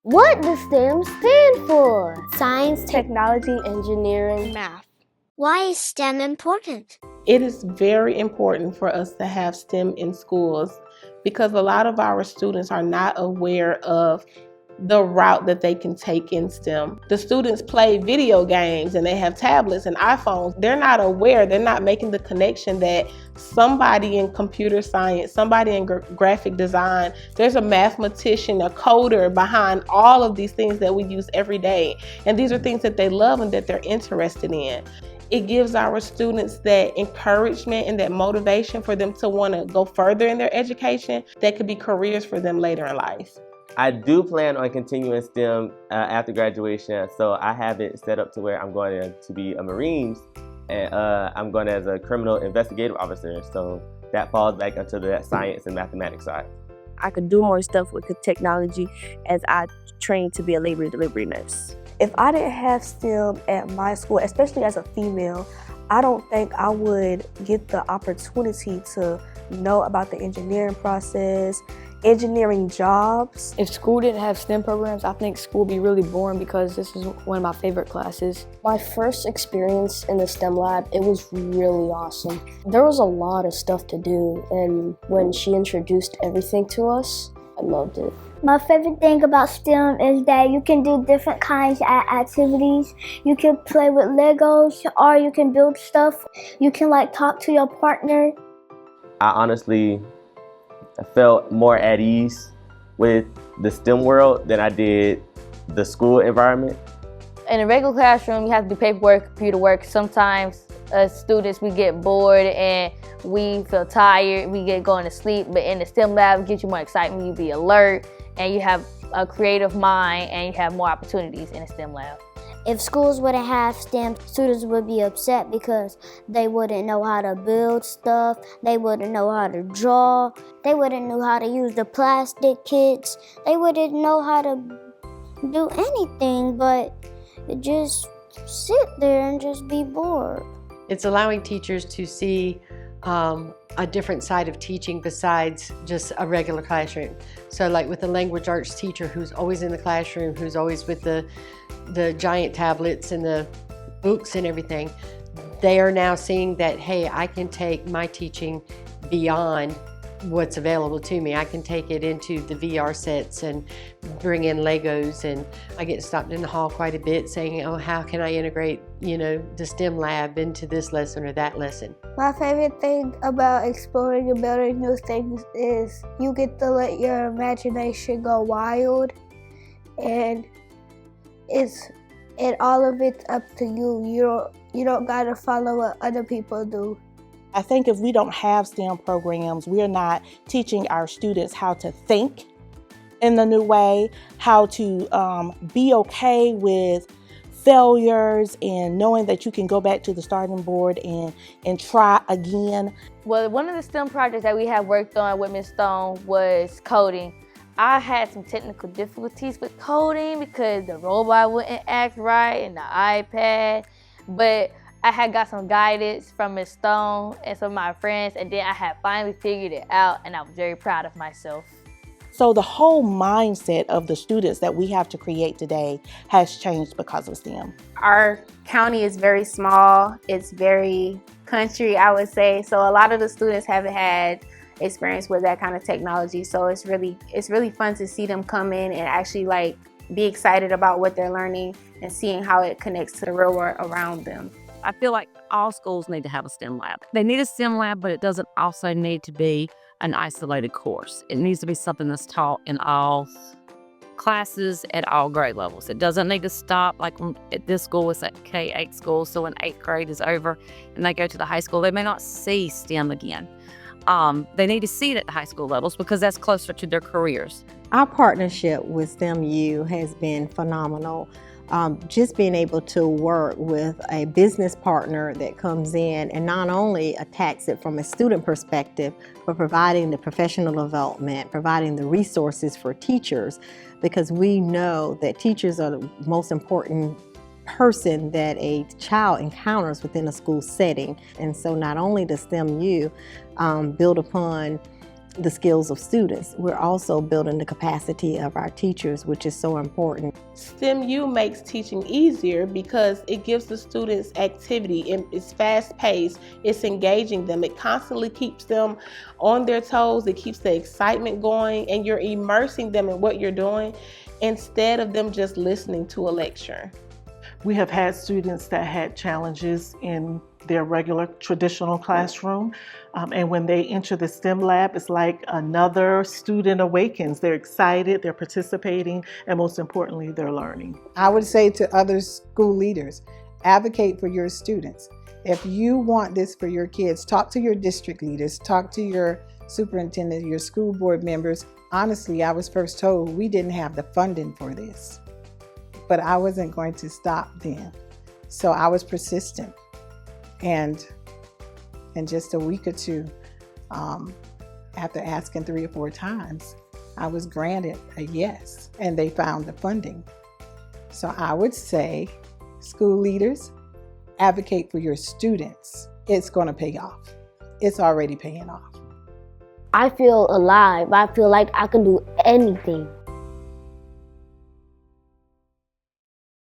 What does STEM stand for? Science, technology, engineering, math. Why is STEM important? It is very important for us to have STEM in schools because a lot of our students are not aware of the route that they can take in STEM. The students play video games and they have tablets and iPhones. They're not aware, they're not making the connection that somebody in computer science, somebody in graphic design, there's a mathematician, a coder behind all of these things that we use every day. And these are things that they love and that they're interested in. It gives our students that encouragement and that motivation for them to want to go further in their education that could be careers for them later in life. I do plan on continuing STEM after graduation, so I have it set up to where I'm going to be a Marines, and I'm going as a criminal investigative officer, so that falls back into the science and mathematics side. I could do more stuff with the technology as I train to be a labor and delivery nurse. If I didn't have STEM at my school, especially as a female, I don't think I would get the opportunity to know about the engineering process, engineering jobs. If school didn't have STEM programs, I think school would be really boring because this is one of my favorite classes. My first experience in the STEM lab, it was really awesome. There was a lot of stuff to do, and when she introduced everything to us, I loved it. My favorite thing about STEM is that you can do different kinds of activities. You can play with Legos, or you can build stuff. You can talk to your partner. I honestly felt more at ease with the STEM world than I did the school environment. In a regular classroom, you have to do paperwork, computer work. Sometimes as students, we get bored and we feel tired, we get going to sleep. But in the STEM lab, it gives you more excitement, you be alert, and you have a creative mind, and you have more opportunities in the STEM lab. If schools wouldn't have STEM, students would be upset because they wouldn't know how to build stuff, they wouldn't know how to draw, they wouldn't know how to use the plastic kits, they wouldn't know how to do anything but just sit there and just be bored. It's allowing teachers to see a different side of teaching besides just a regular classroom. So like with the language arts teacher who's always in the classroom, who's always with the giant tablets and the books and everything, they are now seeing that, hey, I can take my teaching beyond what's available to me. I can take it into the VR sets and bring in Legos, and I get stopped in the hall quite a bit saying, oh, how can I integrate, the STEM lab into this lesson or that lesson? My favorite thing about exploring and building new things is you get to let your imagination go wild, and all of it's up to you. You don't gotta follow what other people do. I think if we don't have STEM programs, we're not teaching our students how to think in the new way, how to be okay with failures and knowing that you can go back to the starting board and try again. Well, one of the STEM projects that we have worked on with Ms. Stone was coding. I had some technical difficulties with coding because the robot wouldn't act right and the iPad, but I had got some guidance from Ms. Stone and some of my friends, and then I had finally figured it out, and I was very proud of myself. So the whole mindset of the students that we have to create today has changed because of STEM. Our county is very small. It's very country, I would say. So a lot of the students haven't had experience with that kind of technology. So it's really fun to see them come in and actually be excited about what they're learning and seeing how it connects to the real world around them. I feel like all schools need to have a STEM lab. They need a STEM lab, but it doesn't also need to be an isolated course. It needs to be something that's taught in all classes at all grade levels. It doesn't need to stop at this school. It's at K-8 school, so when 8th grade is over and they go to the high school, they may not see STEM again. They need to see it at the high school levels because that's closer to their careers. Our partnership with STEM-U has been phenomenal. Just being able to work with a business partner that comes in and not only attacks it from a student perspective, but providing the professional development, providing the resources for teachers, because we know that teachers are the most important person that a child encounters within a school setting. And so not only does STEM-U build upon the skills of students, we're also building the capacity of our teachers, which is so important. STEMU makes teaching easier because it gives the students activity. It's fast-paced, it's engaging them, it constantly keeps them on their toes, it keeps the excitement going, and you're immersing them in what you're doing instead of them just listening to a lecture. We have had students that had challenges in their regular traditional classroom, and when they enter the STEM lab, it's like another student awakens. They're excited, they're participating, and most importantly, they're learning. I would say to other school leaders, advocate for your students. If you want this for your kids, talk to your district leaders, talk to your superintendent, your school board members. Honestly, I was first told we didn't have the funding for this, but I wasn't going to stop then. So I was persistent. And in just a week or two, after asking 3 or 4 times, I was granted a yes, and they found the funding. So I would say, school leaders, advocate for your students. It's going to pay off. It's already paying off. I feel alive. I feel like I can do anything.